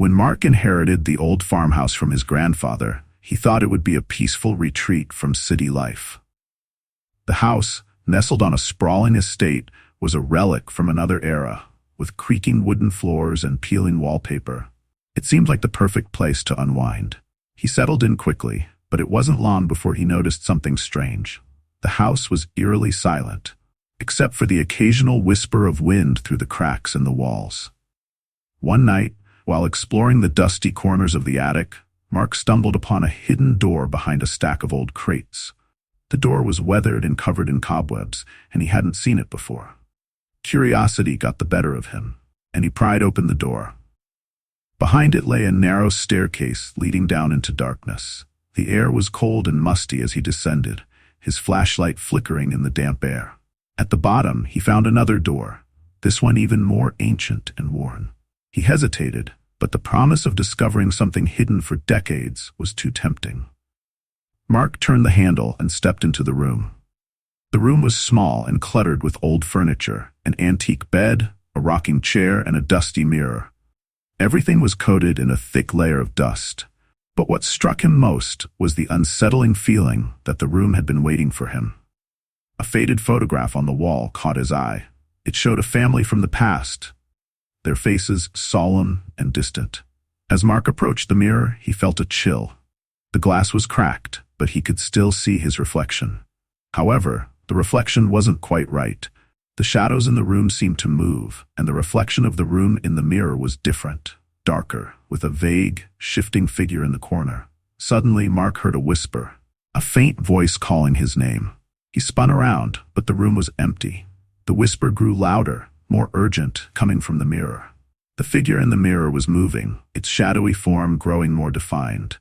When Mark inherited the old farmhouse from his grandfather, he thought it would be a peaceful retreat from city life. The house, nestled on a sprawling estate, was a relic from another era, with creaking wooden floors and peeling wallpaper. It seemed like the perfect place to unwind. He settled in quickly, but it wasn't long before he noticed something strange. The house was eerily silent, except for the occasional whisper of wind through the cracks in the walls. One night, while exploring the dusty corners of the attic, Mark stumbled upon a hidden door behind a stack of old crates. The door was weathered and covered in cobwebs, and he hadn't seen it before. Curiosity got the better of him, and he pried open the door. Behind it lay a narrow staircase leading down into darkness. The air was cold and musty as he descended, his flashlight flickering in the damp air. At the bottom, he found another door, this one even more ancient and worn. He hesitated, but the promise of discovering something hidden for decades was too tempting. Mark turned the handle and stepped into the room. The room was small and cluttered with old furniture, an antique bed, a rocking chair, and a dusty mirror. Everything was coated in a thick layer of dust, but what struck him most was the unsettling feeling that the room had been waiting for him. A faded photograph on the wall caught his eye. It showed a family from the past, their faces solemn and distant. As Mark approached the mirror, he felt a chill. The glass was cracked, but he could still see his reflection. However, the reflection wasn't quite right. The shadows in the room seemed to move, and the reflection of the room in the mirror was different, darker, with a vague, shifting figure in the corner. Suddenly, Mark heard a whisper, a faint voice calling his name. He spun around, but the room was empty. The whisper grew louder, more urgent, coming from the mirror. The figure in the mirror was moving, its shadowy form growing more defined.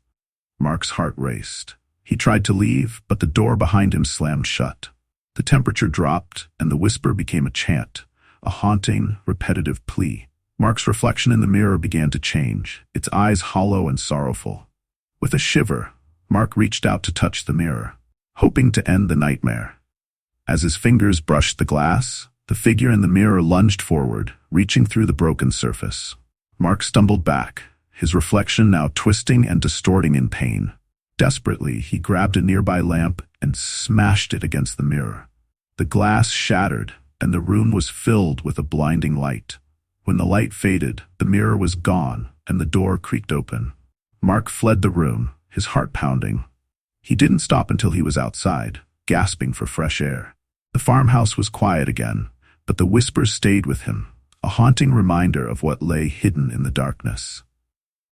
Mark's heart raced. He tried to leave, but the door behind him slammed shut. The temperature dropped, and the whisper became a chant, a haunting, repetitive plea. Mark's reflection in the mirror began to change, its eyes hollow and sorrowful. With a shiver, Mark reached out to touch the mirror, hoping to end the nightmare. As his fingers brushed the glass, the figure in the mirror lunged forward, reaching through the broken surface. Mark stumbled back, his reflection now twisting and distorting in pain. Desperately, he grabbed a nearby lamp and smashed it against the mirror. The glass shattered, and the room was filled with a blinding light. When the light faded, the mirror was gone, and the door creaked open. Mark fled the room, his heart pounding. He didn't stop until he was outside, gasping for fresh air. The farmhouse was quiet again, but the whispers stayed with him, a haunting reminder of what lay hidden in the darkness.